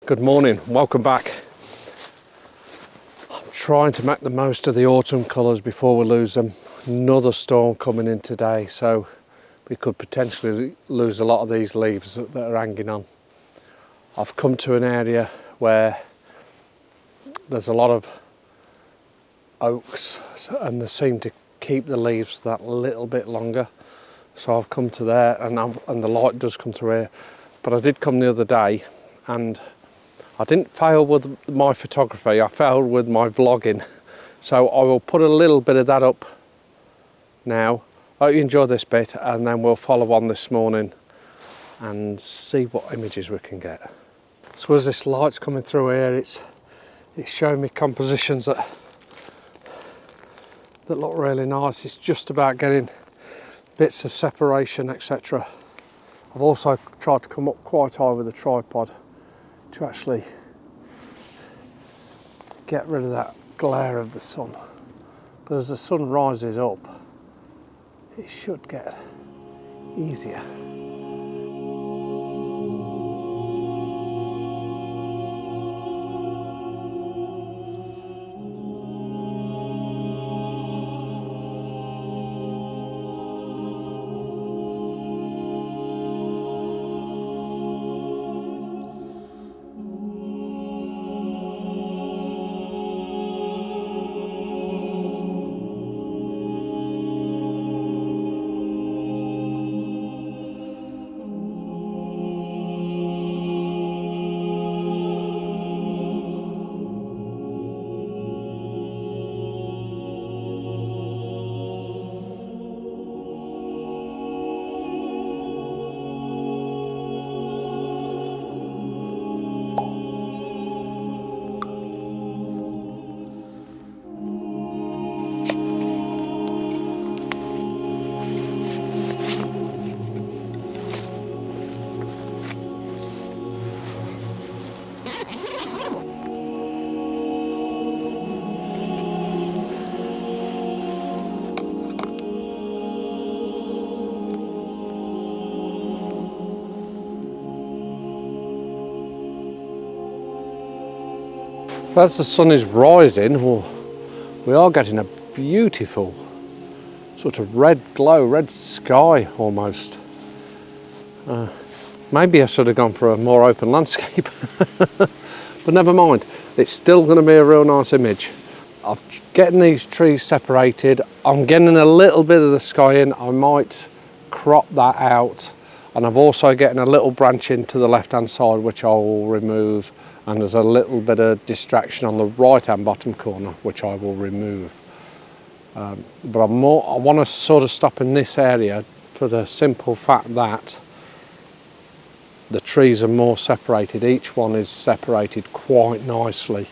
Good morning, welcome back. I'm trying to make the most of the autumn colours before we lose them. Another storm coming in today, so we could potentially lose a lot of these leaves that are hanging on. I've come to an area where there's a lot of oaks and they seem to keep the leaves that little bit longer. So I've come to there and the light does come through here. But I did come the other day and I didn't fail with my photography, I failed with my vlogging. So I will put a little bit of that up now. I hope you enjoy this bit and then we'll follow on this morning and see what images we can get. So as this light's coming through here, it's showing me compositions that look really nice. It's just about getting bits of separation, etc. I've also tried to come up quite high with the tripod to actually get rid of that glare of the sun. But as the sun rises up, it should get easier. As the sun is rising, we are getting a beautiful sort of red glow, red sky almost. Maybe I should have gone for a more open landscape, but never mind. It's still going to be a real nice image. I'm getting these trees separated. I'm getting a little bit of the sky in. I might crop that out, and I'm also getting a little branch into the left hand side which I will remove. And there's a little bit of distraction on the right hand bottom corner which I will remove. But I want to sort of stop in this area for the simple fact that the trees are more separated. Each one is separated quite nicely.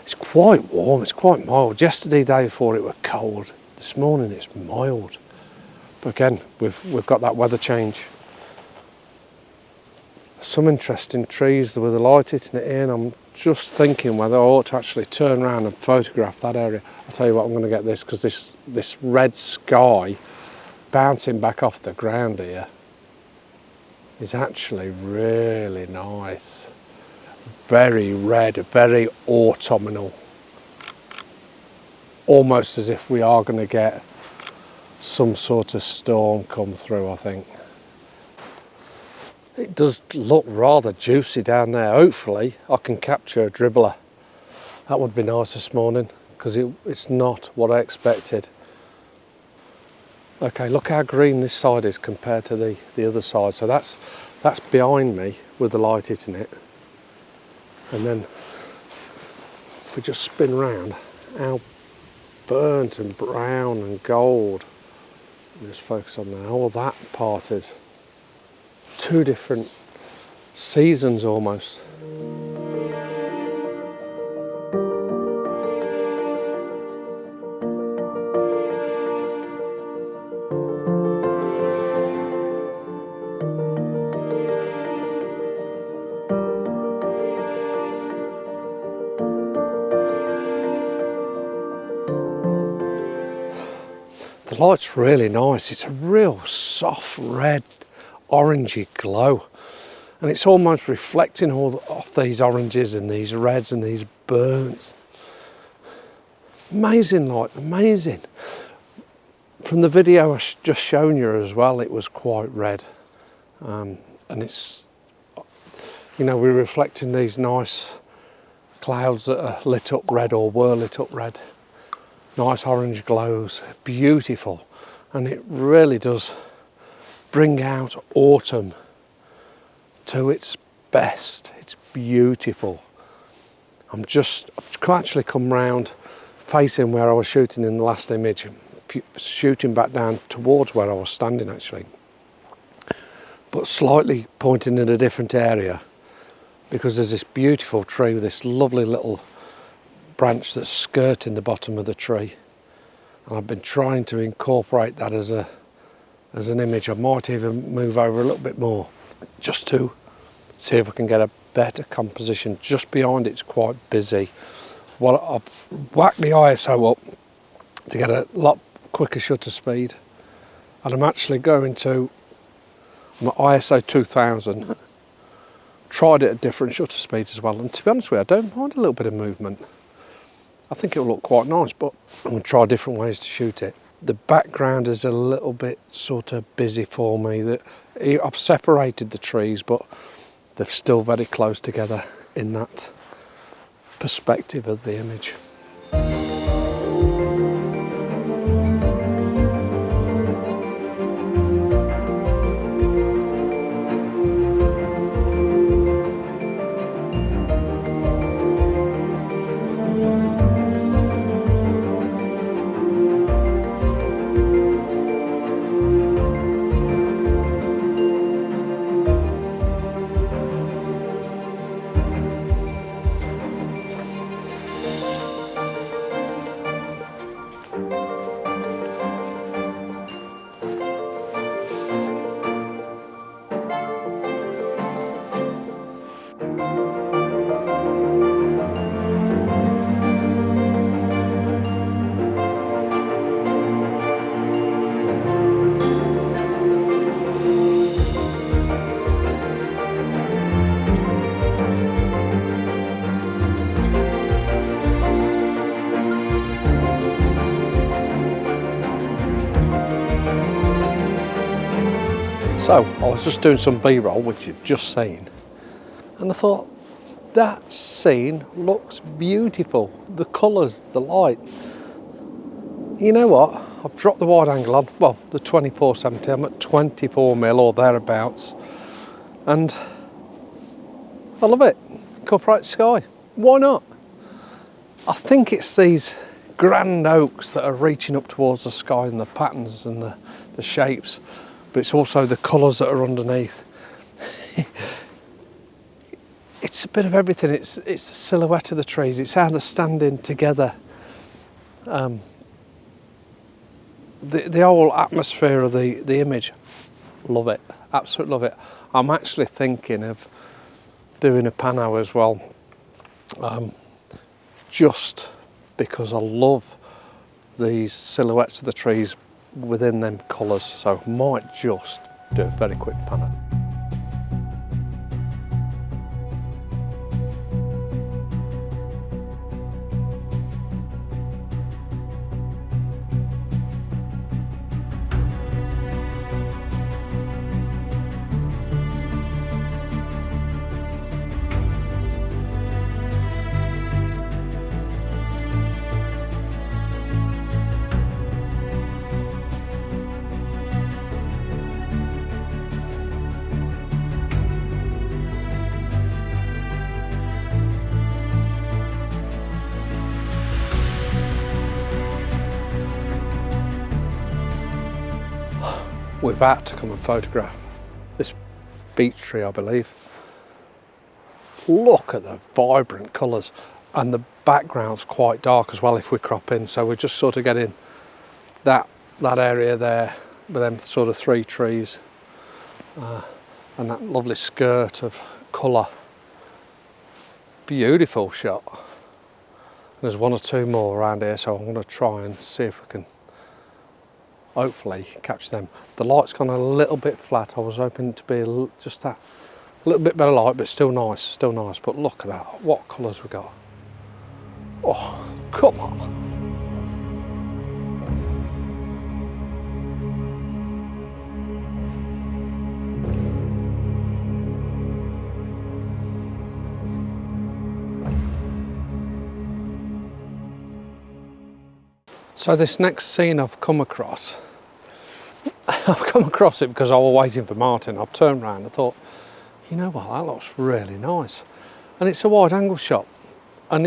It's quite warm, it's quite mild. Yesterday, day before, it was cold. This morning it's mild. But again, we've got that weather change. Some interesting trees with the light hitting it in. I'm just thinking whether I ought to actually turn around and photograph that area. I'll tell you what, I'm going to get this because this red sky bouncing back off the ground here is actually really nice. Very red, very autumnal. Almost as if we are going to get some sort of storm come through, I think. It does look rather juicy down there. Hopefully I can capture a dribbler. That would be nice this morning because it's not what I expected. Okay, look how green this side is compared to the other side. So that's behind me with the light hitting it. And then if we just spin round, how burnt and brown and gold. Just focus on there. All that part is. Two different seasons almost. The light's really nice. It's a real soft red orangey glow, and it's almost reflecting all of these oranges and these reds and these burns. Amazing light, amazing. From the video I just shown you as well, it was quite red, and it's, you know, we're reflecting these nice clouds that are lit up red or were lit up red. Nice orange glows, beautiful, and it really does bring out autumn to its best. It's beautiful. I've actually come round facing where I was shooting in the last image, shooting back down towards where I was standing actually, but slightly pointing in a different area, because there's this beautiful tree with this lovely little branch that's skirting the bottom of the tree, and I've been trying to incorporate that as an image. I might even move over a little bit more just to see if I can get a better composition. Just behind it's quite busy. Well, I've whacked the ISO up to get a lot quicker shutter speed, and I'm actually going to my ISO 2000. Tried it at different shutter speeds as well, and to be honest with you, I don't mind a little bit of movement. I think it'll look quite nice, but I'm going to try different ways to shoot it. The background is a little bit sort of busy for me. I've separated the trees, but they're still very close together in that perspective of the image. So I was just doing some B-roll, which you've just seen, and I thought that scene looks beautiful. The colours, the light. You know what? I've dropped the wide angle on, well, the 24-70. I'm at 24mm or thereabouts, and I love it. Incorporate sky. Why not? I think it's these grand oaks that are reaching up towards the sky, and the patterns and the shapes. But it's also the colours that are underneath. It's a bit of everything. It's the silhouette of the trees. It's how they're standing together. The whole atmosphere of the image. Love it. Absolutely love it. I'm actually thinking of doing a pano as well. Just because I love these silhouettes of the trees within them colours, so I might just do a very quick panel. We're about to come and photograph this beech tree, I believe. Look at the vibrant colours, and the background's quite dark as well if we crop in, so we're just sort of getting that area there with them sort of three trees and that lovely skirt of colour. Beautiful shot. There's one or two more around here, so I'm going to try and see if we can hopefully catch them. The light's gone a little bit flat. I was hoping to be just that A little bit better light, but still nice, still nice. But look at that, what colours we got. Oh, come on. So this next scene I've come across, it because I was waiting for Martin. I've turned around and thought, you know what, that looks really nice. And it's a wide angle shot. And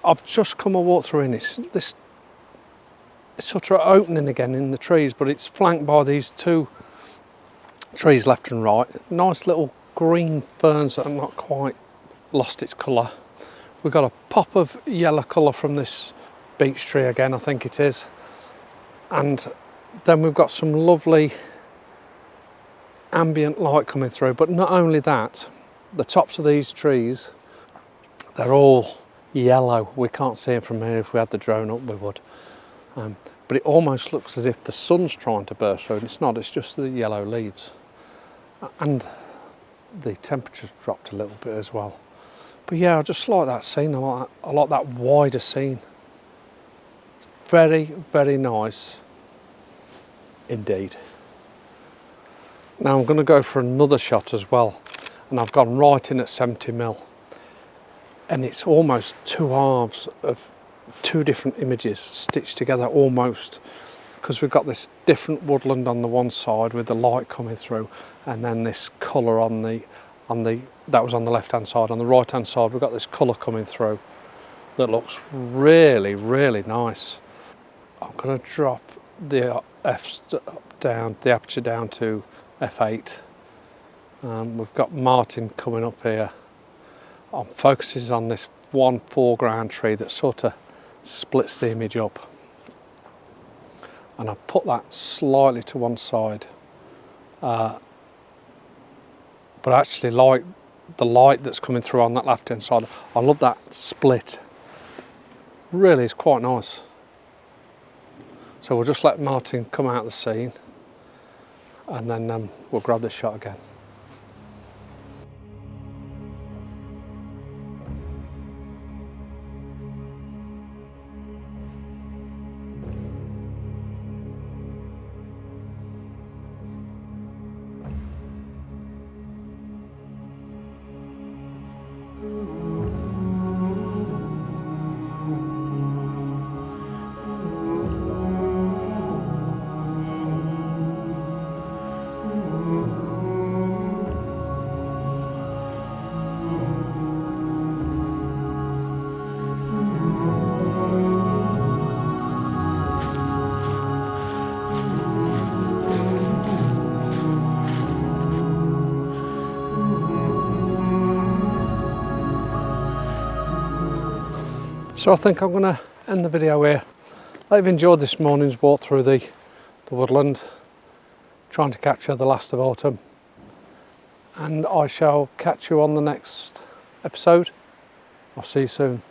I've just come a walk through in this sort of opening again in the trees, but it's flanked by these two trees left and right. Nice little green ferns that have not quite lost its colour. We've got a pop of yellow colour from this beech tree again, I think it is. And then we've got some lovely ambient light coming through. But not only that, the tops of these trees, they're all yellow. We can't see them from here. If we had the drone up, we would. But it almost looks as if the sun's trying to burst through, and it's not, it's just the yellow leaves. And the temperature's dropped a little bit as well. But yeah, I just like that scene. I like that wider scene. It's very, very nice indeed. Now I'm going to go for another shot as well, and I've gone right in at 70mm, and it's almost two halves of two different images stitched together almost, because we've got this different woodland on the one side with the light coming through, and then this colour on the that was on the left hand side. On the right hand side we've got this colour coming through that looks really, really nice. I'm going to drop the the aperture down to f8. We've got Martin coming up here. I'm focusing on this one foreground tree that sort of splits the image up, and I put that slightly to one side, but I actually like the light that's coming through on that left hand side. I love that split, really is quite nice. So we'll just let Martin come out of the scene, and then we'll grab this shot again. So I think I'm going to end the video here. I hope you've enjoyed this morning's walk through the woodland, trying to capture the last of autumn, and I shall catch you on the next episode. I'll see you soon.